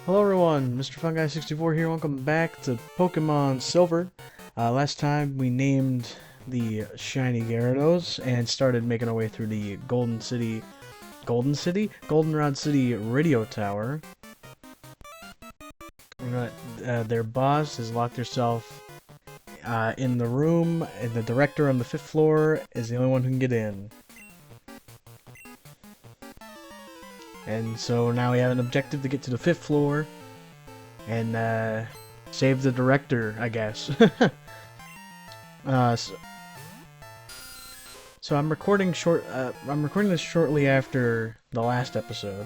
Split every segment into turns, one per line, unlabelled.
Hello everyone, Mr. Fungi64 here. Welcome back to Pokemon Silver. Last time we named the shiny Gyarados and started making our way through the Goldenrod City radio tower. Their boss has locked herself in the room, and the director on the 5th floor is the only one who can get in. And so now we have an objective to get to the 5th floor and save the director, I guess. So I'm recording I'm recording this shortly after the last episode.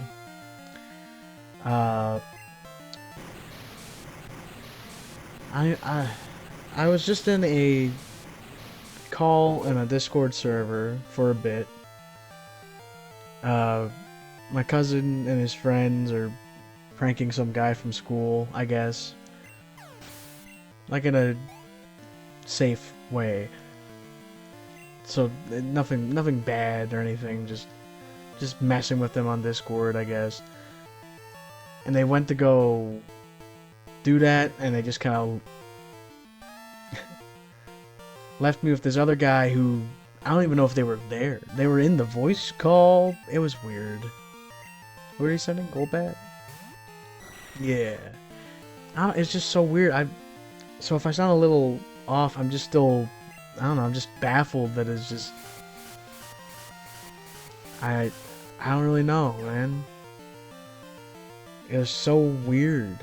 I was just in a call in a Discord server for a bit. My cousin and his friends are pranking some guy from school, I guess. Like in a safe way. So nothing bad or anything, just messing with them on Discord, I guess. And they went to go do that, and they just kind of left me with this other guy who I don't even know if they were there. They were in the voice call. It was weird. What are you sending? Golbat? Yeah. It's just so weird. So if I sound a little off, I'm just still, I don't know, I'm just baffled that it's just, I don't really know, man. It was so weird.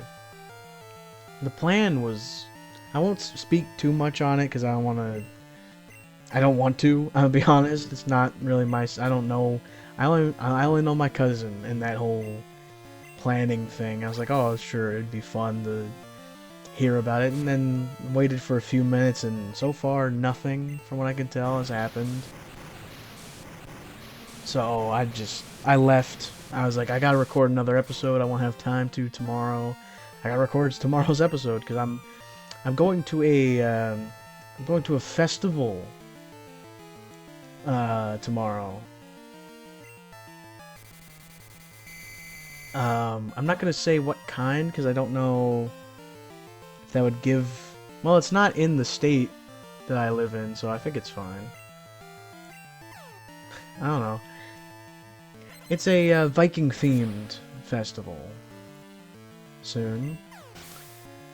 The plan was, I won't speak too much on it because I don't want to, I'll be honest. It's not really I don't know. I only know my cousin and that whole planning thing. I was like, oh, sure, it'd be fun to hear about it, and then waited for a few minutes, and so far, nothing, from what I can tell, has happened. So I left. I was like, I gotta record another episode. I won't have time to tomorrow. I gotta record tomorrow's episode because I'm going to a festival tomorrow. I'm not gonna say what kind because I don't know if that would give. Well, it's not in the state that I live in, so I think it's fine. I don't know. It's a Viking-themed festival. Soon.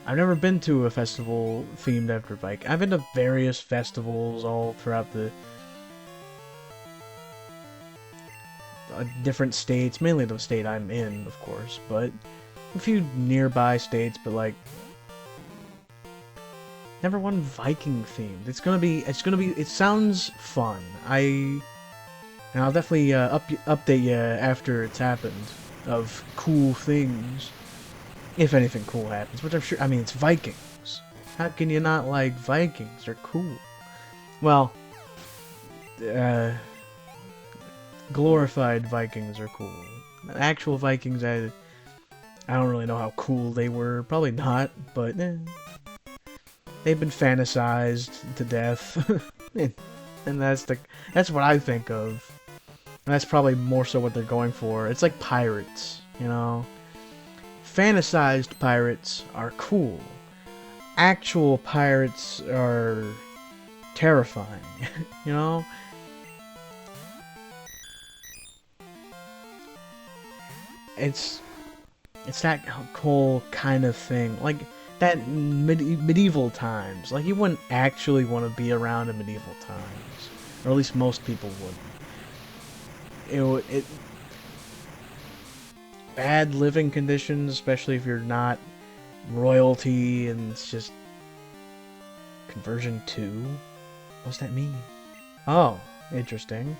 I've never been to a festival themed after Viking. I've been to various festivals all throughout the different states, mainly the state I'm in, of course, but a few nearby states, but like never one Viking themed. It's gonna be, it sounds fun. And I'll definitely update you after it's happened of cool things, if anything cool happens, which I'm sure. I mean, it's Vikings. How can you not like Vikings? They're cool. Well, glorified Vikings are cool. Actual Vikings, I don't really know how cool they were. Probably not, but they've been fantasized to death, and that's what I think of. And that's probably more so what they're going for. It's like pirates, you know. Fantasized pirates are cool. Actual pirates are terrifying, you know. It's that whole kind of thing, like that medieval times. Like, you wouldn't actually want to be around in medieval times, or at least most people wouldn't. Bad living conditions, especially if you're not royalty, and it's just conversion 2. What's that mean? Oh, interesting.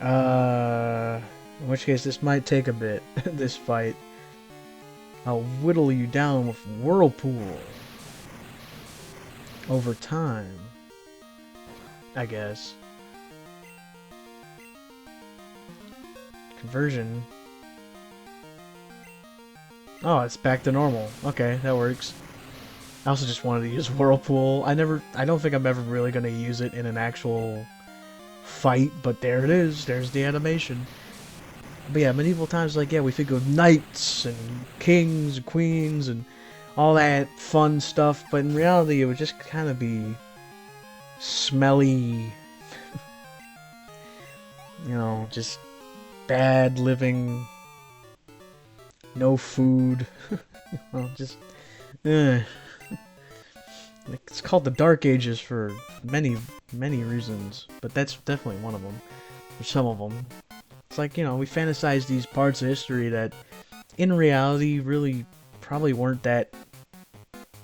In which case, this might take a bit, this fight. I'll whittle you down with Whirlpool. Over time. I guess. Conversion. Oh, it's back to normal. Okay, that works. I also just wanted to use Whirlpool. I don't think I'm ever really going to use it in an actual fight, but there it is. There's the animation. But yeah, medieval times, like, yeah, we think of knights and kings and queens and all that fun stuff, but in reality it would just kind of be smelly, you know, just bad living, no food, well, just, it's called the Dark Ages for many, many reasons, but that's definitely one of them, or some of them. It's like, you know, we fantasize these parts of history that, in reality, really probably weren't that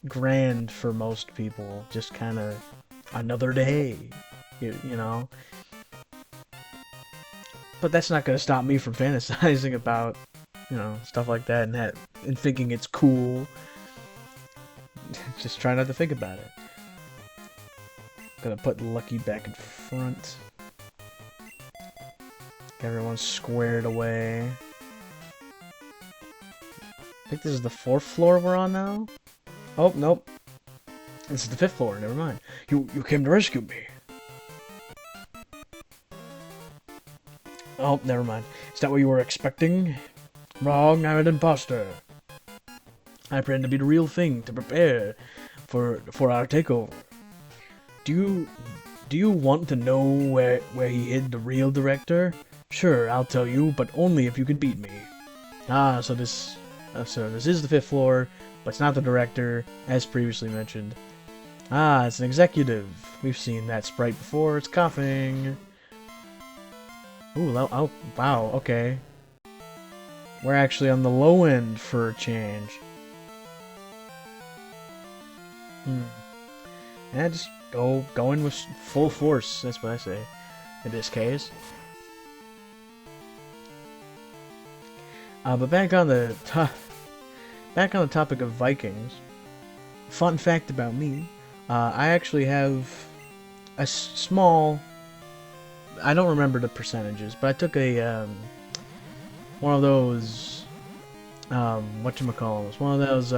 grand for most people. Just kind of another day, you know? But that's not going to stop me from fantasizing about, you know, stuff like that and thinking it's cool. Just try not to think about it. Gonna put Lucky back in front. Everyone's squared away. I think this is the 4th floor we're on now? Oh, nope. This is the 5th floor, never mind. You came to rescue me. Oh, never mind. Is that what you were expecting? Wrong, I'm an imposter. I pretend to be the real thing to prepare for our takeover. Do you want to know where he hid the real director? Sure, I'll tell you, but only if you can beat me. Ah, so this is the 5th floor, but it's not the director, as previously mentioned. Ah, it's an executive. We've seen that sprite before. It's coughing. Ooh, oh, wow, okay. We're actually on the low end for a change. Yeah, just go in with full force. That's what I say in this case. But back on the topic of Vikings. Fun fact about me: I actually have a small. I don't remember the percentages, but I took a one of those whatchamacallits, one of those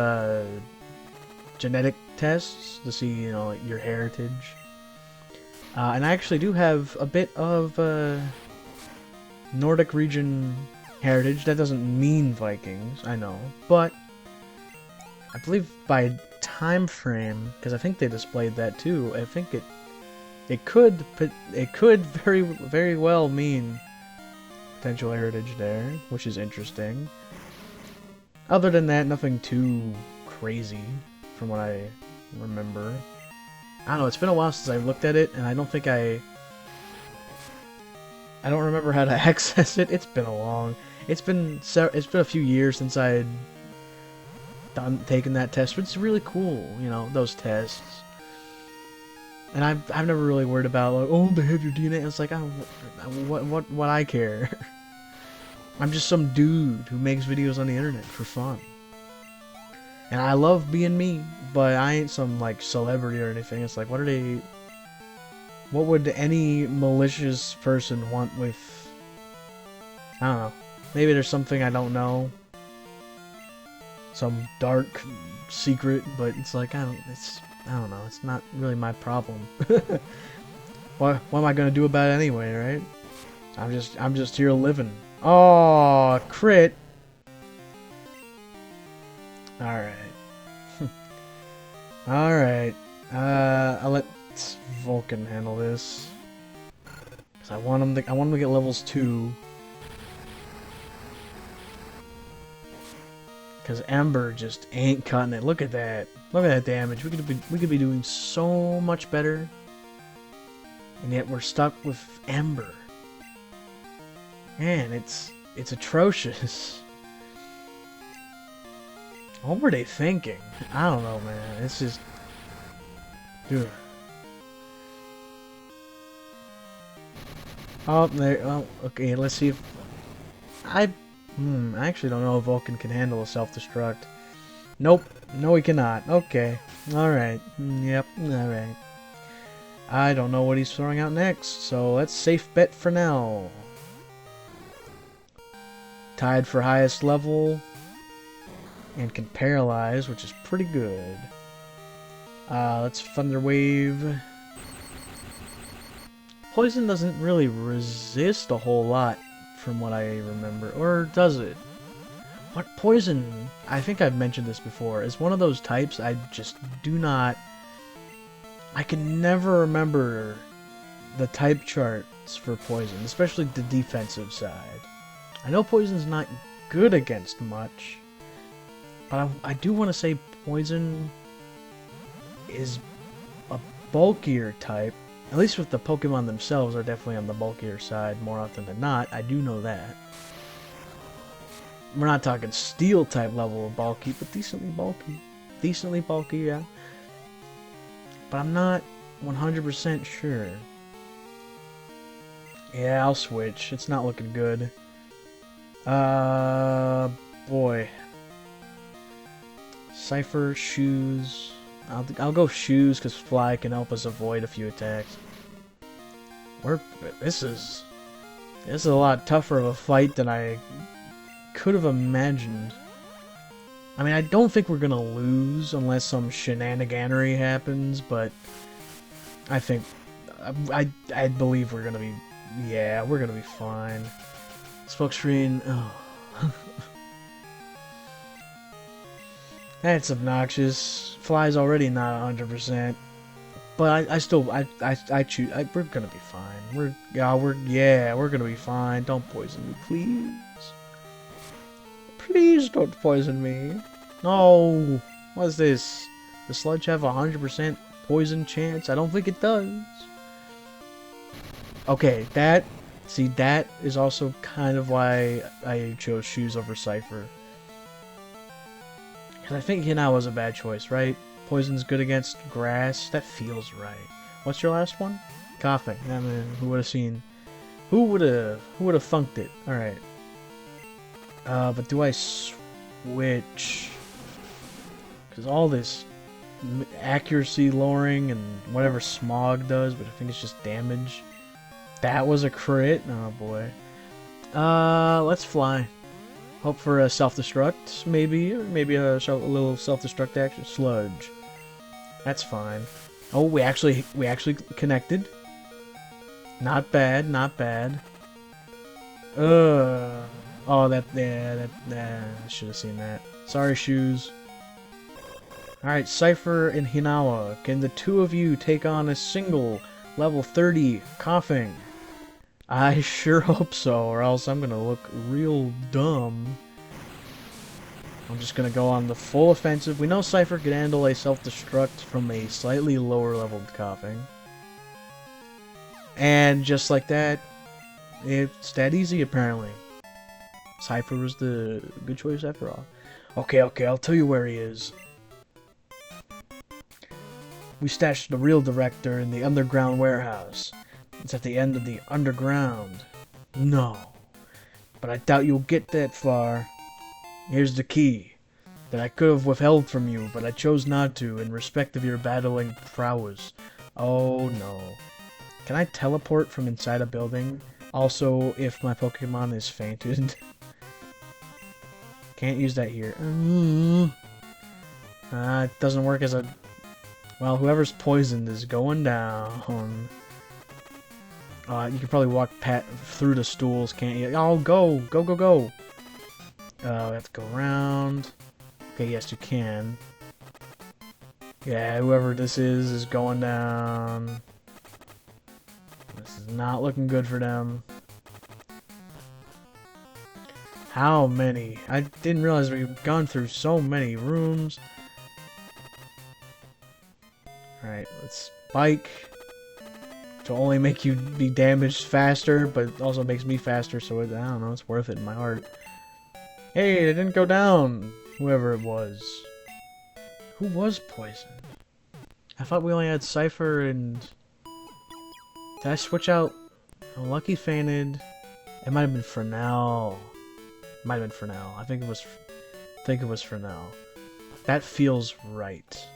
genetic tests to see, you know, like your heritage. And I actually do have a bit of Nordic region heritage. That doesn't mean Vikings, I know, but I believe by time frame, because I think they displayed that too. I think it could very well mean potential heritage there, which is interesting. Other than that, nothing too crazy from what I remember. I don't know, it's been a while since I looked at it, and I don't think I don't remember how to access it. It's been a few years since I'd taken that test, but it's really cool, you know, those tests. And I've never really worried about, like, oh, they have your DNA. It's like, oh, what I care. I'm just some dude who makes videos on the internet for fun. And I love being me, but I ain't some, like, celebrity or anything. It's like, what would any malicious person want with, I don't know. Maybe there's something I don't know. Some dark secret, but it's like, I don't know, it's not really my problem. What am I gonna do about it anyway, right? I'm just here living. Oh, crit. Alright. Alright. I'll let Vulcan handle this. Cause I want him to get levels 2. Cause Ember just ain't cutting it. Look at that. Look at that damage. We could be doing so much better. And yet we're stuck with Ember. Man, it's atrocious. What were they thinking? I don't know, man. It's just... Ugh. Oh, there... Oh, okay, let's see if... I actually don't know if Vulcan can handle a self-destruct. Nope. No, he cannot. Okay. Alright. Yep. Alright. I don't know what he's throwing out next, so let's safe bet for now. Tied for highest level. And can paralyze, which is pretty good. Let's Thunder Wave. Poison doesn't really resist a whole lot from what I remember. Or does it? What poison? I think I've mentioned this before. Is one of those types I just do not... I can never remember the type charts for poison, especially the defensive side. I know poison's not good against much, but I do want to say poison is a bulkier type. At least with the Pokemon themselves are definitely on the bulkier side more often than not. I do know that. We're not talking steel type level of bulky, but decently bulky. Decently bulky, yeah. But I'm not 100% sure. Yeah, I'll switch. It's not looking good. Boy. Cypher, shoes. I'll go shoes because fly can help us avoid a few attacks. This is a lot tougher of a fight than I could have imagined. I mean, I don't think we're gonna lose unless some shenaniganery happens, but I think I believe we're gonna be, yeah, we're gonna be fine. Smokescreen, oh. That's obnoxious. Fly's already not 100%, but I still choose. We're gonna be fine. We're gonna be fine. Don't poison me, please. Please don't poison me. No. What is this? Does Sludge have 100% poison chance? I don't think it does. Okay, that is also kind of why I chose shoes over Cypher. Because I think Hina was a bad choice, right? Poison's good against grass. That feels right. What's your last one? Coughing. I mean, who would have seen? Who would have thunked it? All right. But do I switch? Because all this accuracy lowering and whatever Smog does, but I think it's just damage. That was a crit. Oh boy. Let's fly. Hope for a self-destruct, maybe, or maybe a little self-destruct action. Sludge. That's fine. Oh, we actually connected. Not bad, not bad. Oh, I should have seen that. Sorry, shoes. Alright, Cypher and Hinawa. Can the two of you take on a single level 30 coughing? I sure hope so, or else I'm gonna look real dumb. I'm just gonna go on the full offensive. We know Cypher can handle a self-destruct from a slightly lower leveled coughing. And just like that, it's that easy apparently. Cypher was the good choice after all. Okay, I'll tell you where he is. We stashed the real director in the underground warehouse. It's at the end of the underground. No. But I doubt you'll get that far. Here's the key that I could have withheld from you, but I chose not to in respect of your battling prowess. Oh no. Can I teleport from inside a building? Also, if my Pokemon is fainted. Can't use that here. It doesn't work as a... Well, whoever's poisoned is going down. You can probably walk through the stools, can't you? Oh, go! Go, go, go! We have to go around. Okay, yes, you can. Yeah, whoever this is going down. This is not looking good for them. How many? I didn't realize we've gone through so many rooms. Alright, let's bike. To only make you be damaged faster, but it also makes me faster, so I don't know, it's worth it in my heart. Hey, it didn't go down! Whoever it was. Who was poisoned? I thought we only had Cypher and... Did I switch out? Oh, Lucky fainted. It might have been Fresnel. Might have been Fresnel. I think it was Fresnel. That feels right.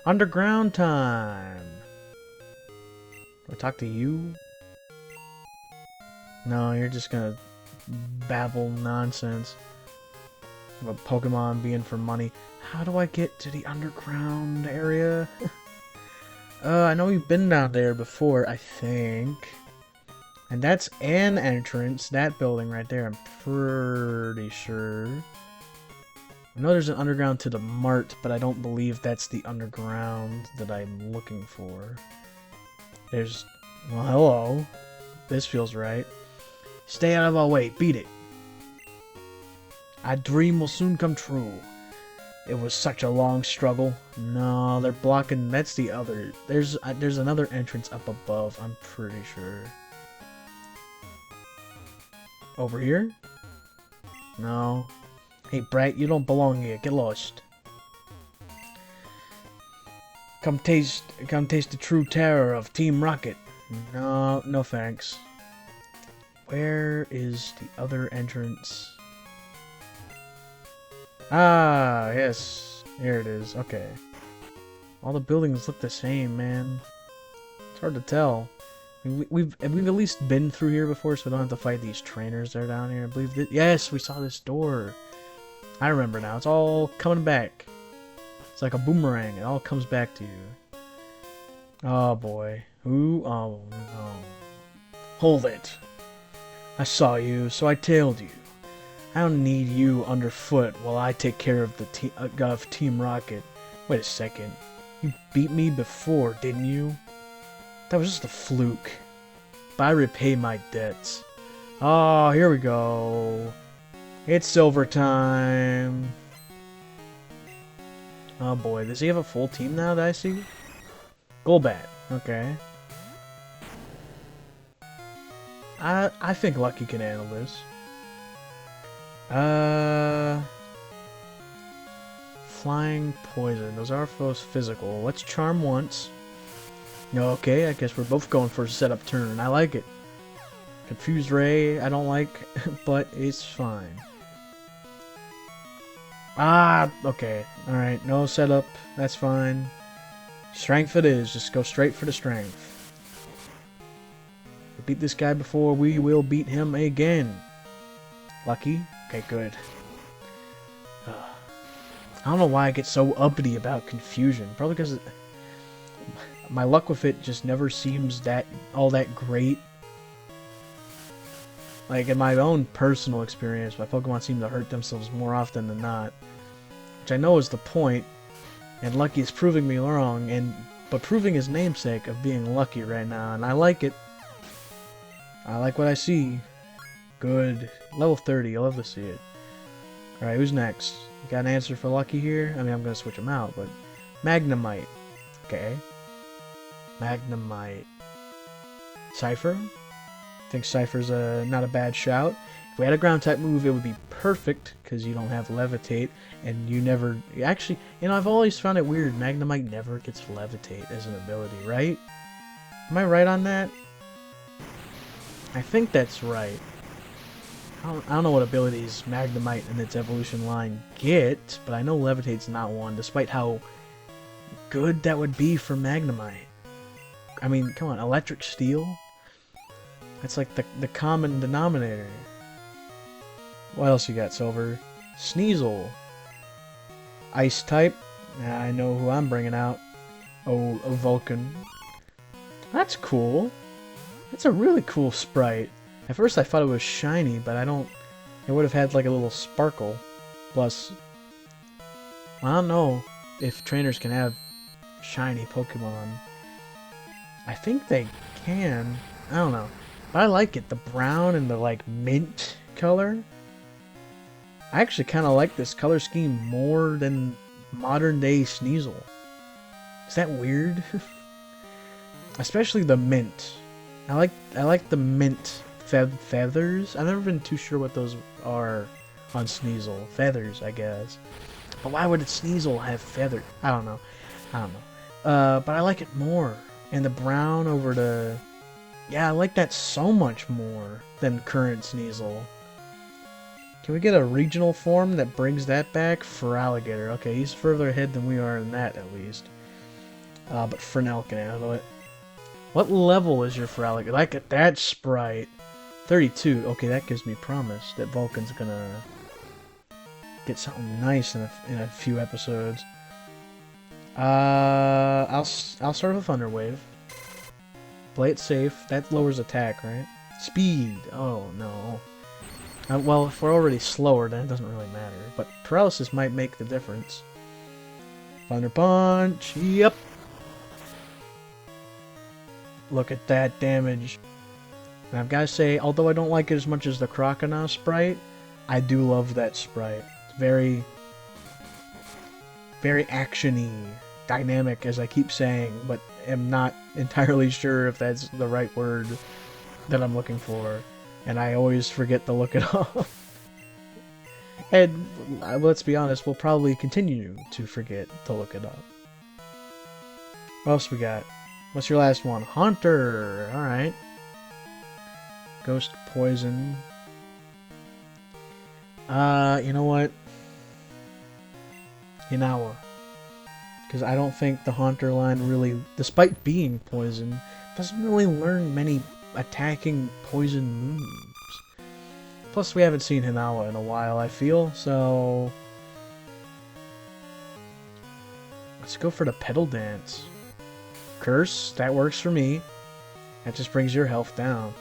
Underground time! Do I talk to you? No, you're just gonna babble nonsense about Pokemon being for money. How do I get to the underground area? I know you've been down there before, I think. And that's an entrance. That building right there, I'm pretty sure. I know there's an underground to the mart, but I don't believe that's the underground that I'm looking for. There's... Well, hello. This feels right. Stay out of our way. Beat it. Our dream will soon come true. It was such a long struggle. No, they're blocking... That's the other... There's another entrance up above, I'm pretty sure. Over here? No. Hey, brat, you don't belong here. Get lost. Come taste the true terror of Team Rocket. No, no thanks. Where is the other entrance? Ah, yes. Here it is. Okay. All the buildings look the same, man. It's hard to tell. I mean, we've at least been through here before, so we don't have to fight these trainers that are down here. I believe that. Yes, we saw this door. I remember now. It's all coming back. It's like a boomerang. It all comes back to you. Oh boy. Ooh. Oh no. Hold it. I saw you, so I tailed you. I don't need you underfoot while I take care of the Team Rocket. Wait a second. You beat me before, didn't you? That was just a fluke. But I repay my debts. Oh, here we go. It's silver time. Oh boy, does he have a full team now that I see? Golbat. Okay. I think Lucky can handle this. Flying Poison. Those are both physical. Let's Charm once. Okay, I guess we're both going for a setup turn. I like it. Confused Ray, I don't like, but it's fine. Ah, okay. Alright, no setup. That's fine. Strength it is. Just go straight for the strength. We beat this guy before, we will beat him again. Lucky? Okay, good. I don't know why I get so uppity about confusion. Probably because my luck with it just never seems all that great. Like, in my own personal experience, my Pokemon seem to hurt themselves more often than not. Which I know is the point, and Lucky is proving me wrong, but proving his namesake of being lucky right now, and I like it. I like what I see. Good. Level 30, I love to see it. Alright, who's next? You got an answer for Lucky here? I mean, I'm going to switch him out, but... Magnemite. Okay. Magnemite. Cypher? I think Cypher's not a bad shout. If we had a ground-type move, it would be perfect, because you don't have Levitate, and you never... Actually, you know, I've always found it weird. Magnemite never gets Levitate as an ability, right? Am I right on that? I think that's right. I don't know what abilities Magnemite and its evolution line get, but I know Levitate's not one, despite how good that would be for Magnemite. I mean, come on, Electric Steel? That's like the common denominator. What else you got, Silver? Sneasel. Ice type. I know who I'm bringing out. Oh, a Vulcan. That's cool. That's a really cool sprite. At first I thought it was shiny, but I don't... It would have had like a little sparkle. Plus... I don't know if trainers can have shiny Pokemon. I think they can. I don't know. But I like it. The brown and the like mint color. I actually kind of like this color scheme more than modern day Sneasel. Is that weird? Especially the mint. I like the mint feathers. I've never been too sure what those are on Sneasel. Feathers, I guess. But why would Sneasel have feathers? I don't know. But I like it more. And the brown over the... Yeah, I like that so much more than current Sneasel. Can we get a regional form that brings that back? For Alligator. Okay, he's further ahead than we are in that, at least. But Fresnel can handle it. What level is your Feraligatr? Like at that sprite. 32. Okay, that gives me promise that Vulcan's gonna get something nice in a few episodes. I'll start with Thunder Wave. Play it safe. That lowers attack, right? Speed. Oh, no. Well, if we're already slower, then it doesn't really matter. But paralysis might make the difference. Thunder Punch. Yep. Look at that damage. And I've got to say, although I don't like it as much as the Crocodile sprite, I do love that sprite. It's very, very action-y, dynamic, as I keep saying, but am not entirely sure if that's the right word that I'm looking for. And I always forget to look it up. And let's be honest, we'll probably continue to forget to look it up. What else we got? What's your last one? Haunter! Alright. Ghost Poison. You know what? Hinawa. Because I don't think the Haunter line really, despite being poison, doesn't really learn many attacking poison moves. Plus, we haven't seen Hinawa in a while, I feel, so... Let's go for the Petal Dance. Curse, that works for me. That just brings your health down.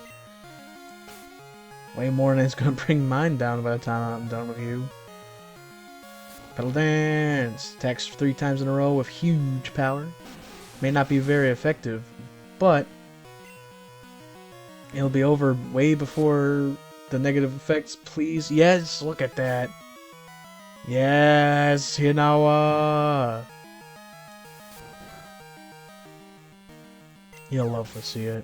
Way more than it's gonna bring mine down by the time I'm done with you. Petal Dance! Attacks 3 times in a row with huge power. May not be very effective, but it'll be over way before the negative effects, please. Yes, look at that. Yes, Hinawa! You'll love to see it.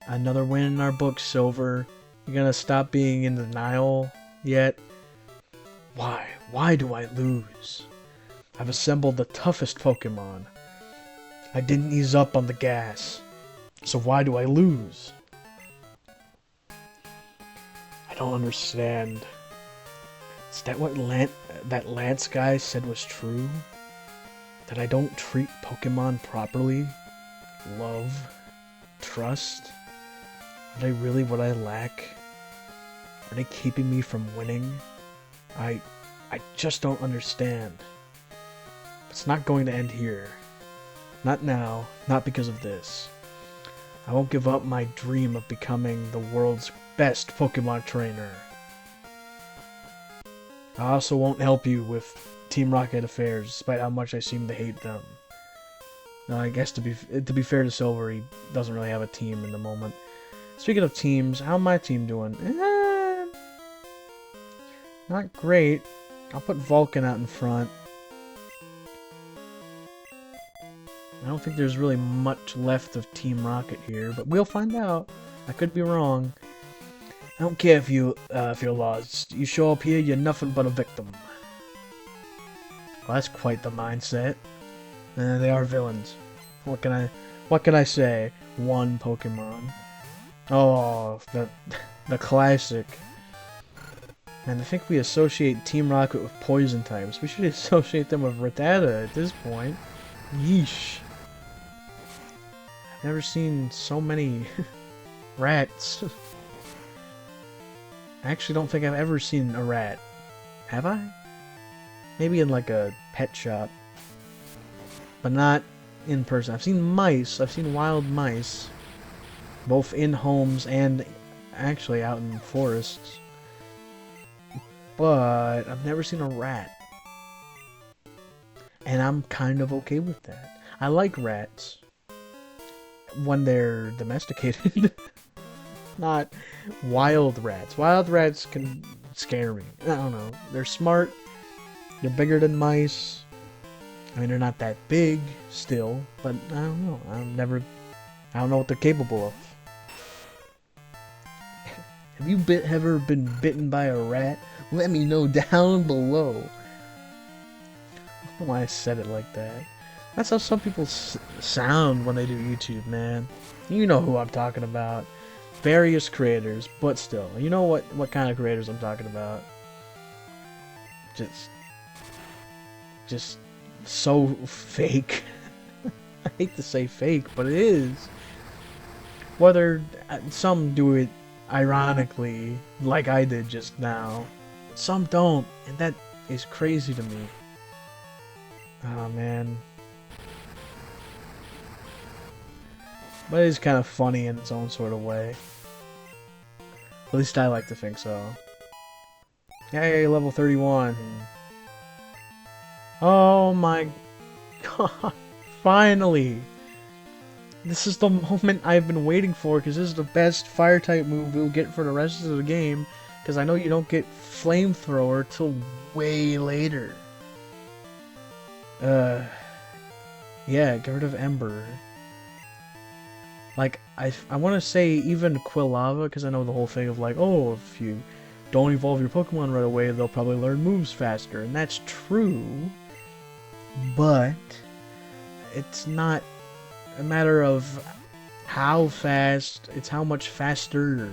Another win in our book, Silver. You're gonna stop being in denial yet? Why? Why do I lose? I've assembled the toughest Pokemon. I didn't ease up on the gas. So why do I lose? I don't understand. Is that what that Lance guy said was true? That I don't treat Pokemon properly? Love? Trust? Are they really what I lack? Are they keeping me from winning? I just don't understand. It's not going to end here. Not now, not because of this. I won't give up my dream of becoming the world's best Pokemon trainer. I also won't help you with Team Rocket affairs, despite how much I seem to hate them. No, I guess to be fair to Silver, he doesn't really have a team in the moment. Speaking of teams, how's my team doing? Not great. I'll put Vulcan out in front. I don't think there's really much left of Team Rocket here, but we'll find out. I could be wrong. I don't care if you're lost. You show up here, you're nothing but a victim. Well, that's quite the mindset. They are villains. What can I say? One Pokemon. Oh, the classic. And I think we associate Team Rocket with poison types. We should associate them with Rattata at this point. Yeesh. I've never seen so many rats. I actually don't think I've ever seen a rat. Have I? Maybe in like a pet shop. But not in person. I've seen mice. I've seen wild mice. Both in homes and actually out in forests. But I've never seen a rat. And I'm kind of okay with that. I like rats. When they're domesticated. Not wild rats. Wild rats can scare me. I don't know. They're smart. They're bigger than mice. I mean, they're not that big still, but I don't know. I don't know what they're capable of. Have you ever been bitten by a rat? Let me know down below. I don't know why I said it like that. That's how some people sound when they do YouTube, man. You know who I'm talking about. Various creators, but still. You know what kind of creators I'm talking about. Just so fake. I hate to say fake, but it is. Whether some do it ironically, like I did just now, some don't, and that is crazy to me. Oh man. But it's kind of funny in its own sort of way. At least I like to think so. Yay, level 31. Oh my god. Finally! This is the moment I've been waiting for, because this is the best fire-type move we'll get for the rest of the game. Because I know you don't get Flamethrower till way later. Yeah, get rid of Ember. Like, I want to say even Quilava, because I know the whole thing of like, oh, if you don't evolve your Pokemon right away, they'll probably learn moves faster. And that's true, but it's not a matter of how fast, it's how much faster.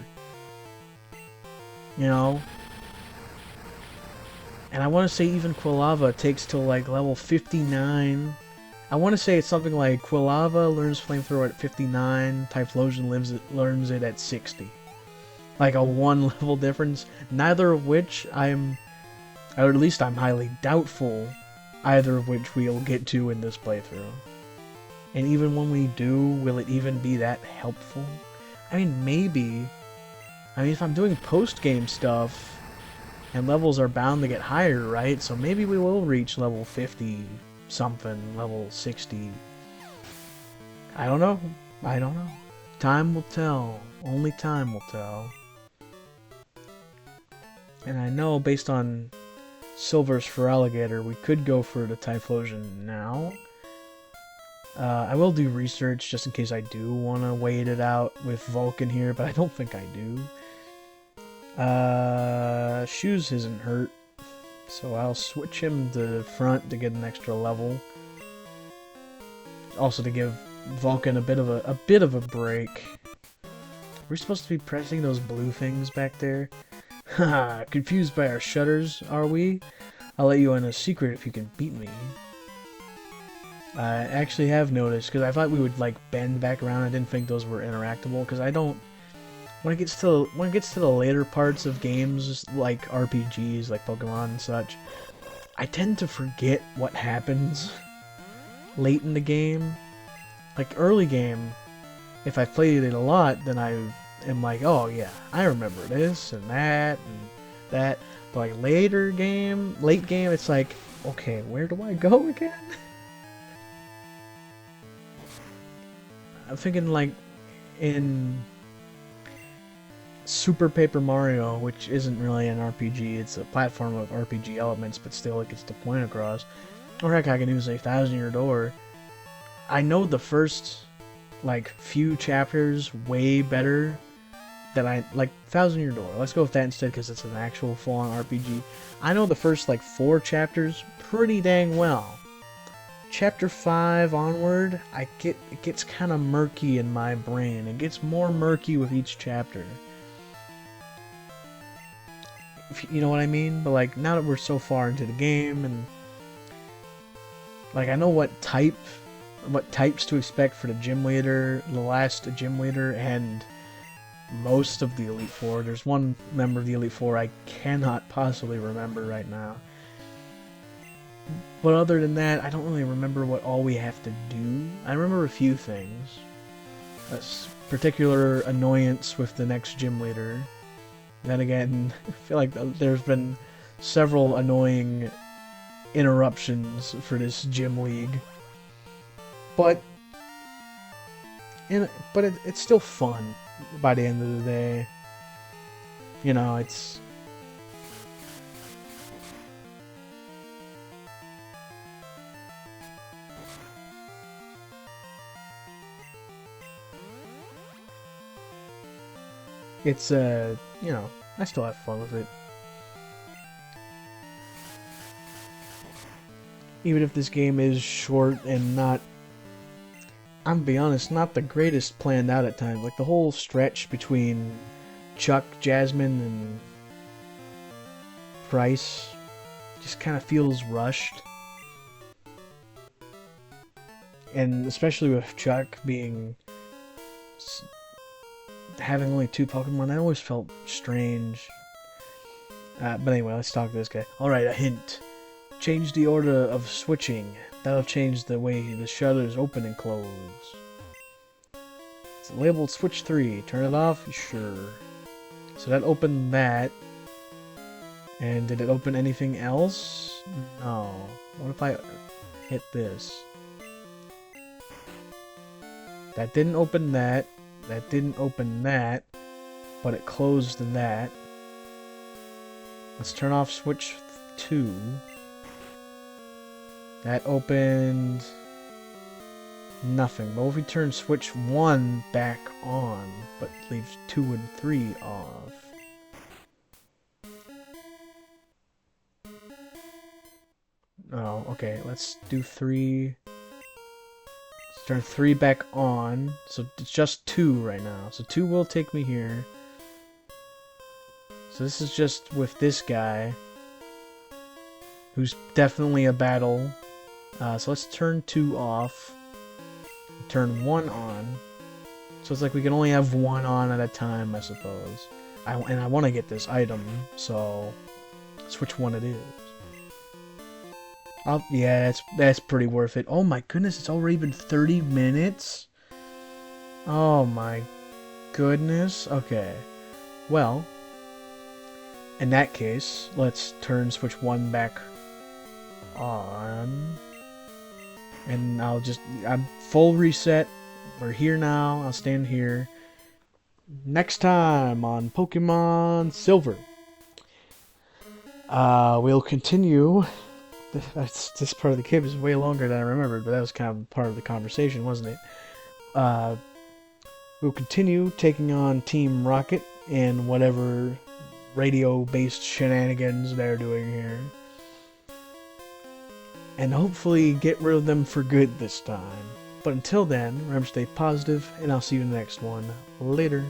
You know? And I want to say even Quilava takes till like level 59. I want to say it's something like Quilava learns Flamethrower at 59, Typhlosion learns it at 60. Like a 1 level difference, neither of which or at least I'm highly doubtful, either of which we'll get to in this playthrough. And even when we do, will it even be that helpful? I mean, maybe. I mean, if I'm doing post-game stuff, and levels are bound to get higher, right? So maybe we will reach level 50 something, level 60. I don't know. I don't know. Time will tell. Only time will tell. And I know based on Silver's Feraligatr, we could go for the Typhlosion now. I will do research just in case I do want to wait it out with Vulcan here, but I don't think I do. Shoes isn't hurt, so I'll switch him to the front to get an extra level. Also to give Vulcan a bit of a break. We're supposed to be pressing those blue things back there. Haha, confused by our shutters, are we? I'll let you in a secret if you can beat me. I actually have noticed, because I thought we would like bend back around. I didn't think those were interactable, because I don't. When it gets to the later parts of games like RPGs, like Pokemon and such, I tend to forget what happens late in the game. Like early game, if I played it a lot, then I am like, oh yeah, I remember this and that and that. But like late game, it's like, okay, where do I go again? I'm thinking like in Super Paper Mario, which isn't really an RPG, it's a platform of RPG elements, but still it gets the point across. Or heck, I can even say Thousand Year Door. I know the first, like, few chapters way better than like, Thousand Year Door. Let's go with that instead, because it's an actual full-on RPG. I know the first, like, 4 chapters pretty dang well. Chapter 5 onward, it gets kind of murky in my brain. It gets more murky with each chapter. You know what I mean? But like, now that we're so far into the game, and like I know what types to expect for the gym leader, the last gym leader, and most of the Elite Four. There's one member of the Elite Four I cannot possibly remember right now. But other than that, I don't really remember what all we have to do. I remember a few things. A particular annoyance with the next gym leader. Then again, I feel like there's been several annoying interruptions for this gym league. But it's still fun by the end of the day. You know, it's... It's, you know, I still have fun with it. Even if this game is short and not, I'm gonna be honest, not the greatest planned out at times. Like, the whole stretch between Chuck, Jasmine, and Price just kind of feels rushed. And especially with Chuck having only 2 Pokemon, that always felt strange. But anyway, let's talk to this guy. Alright, a hint. Change the order of switching. That'll change the way the shutters open and close. It's labeled switch 3. Turn it off? Sure. So that opened that. And did it open anything else? No. What if I hit this? That didn't open that. That didn't open that. But it closed that. Let's turn off switch 2. That opened nothing. But if we turn switch 1 back on, but leaves 2 and 3 off. Oh, okay. Let's do 3. Let's turn 3 back on. So it's just 2 right now. So 2 will take me here. So this is just with this guy, who's definitely a battle. So let's turn 2 off. Turn 1 on. So it's like we can only have 1 on at a time, I suppose. And I want to get this item, so that's which one it is. Yeah, that's pretty worth it. Oh my goodness, it's already been 30 minutes? Oh my goodness. Okay. Well, in that case, let's turn switch 1 back on. And I'm full reset. We're here now. I'll stand here. Next time on Pokemon Silver. We'll continue. This part of the game is way longer than I remembered, but that was kind of part of the conversation, wasn't it? We'll continue taking on Team Rocket and whatever radio-based shenanigans they're doing here. And hopefully get rid of them for good this time. But until then, remember to stay positive, and I'll see you in the next one. Later.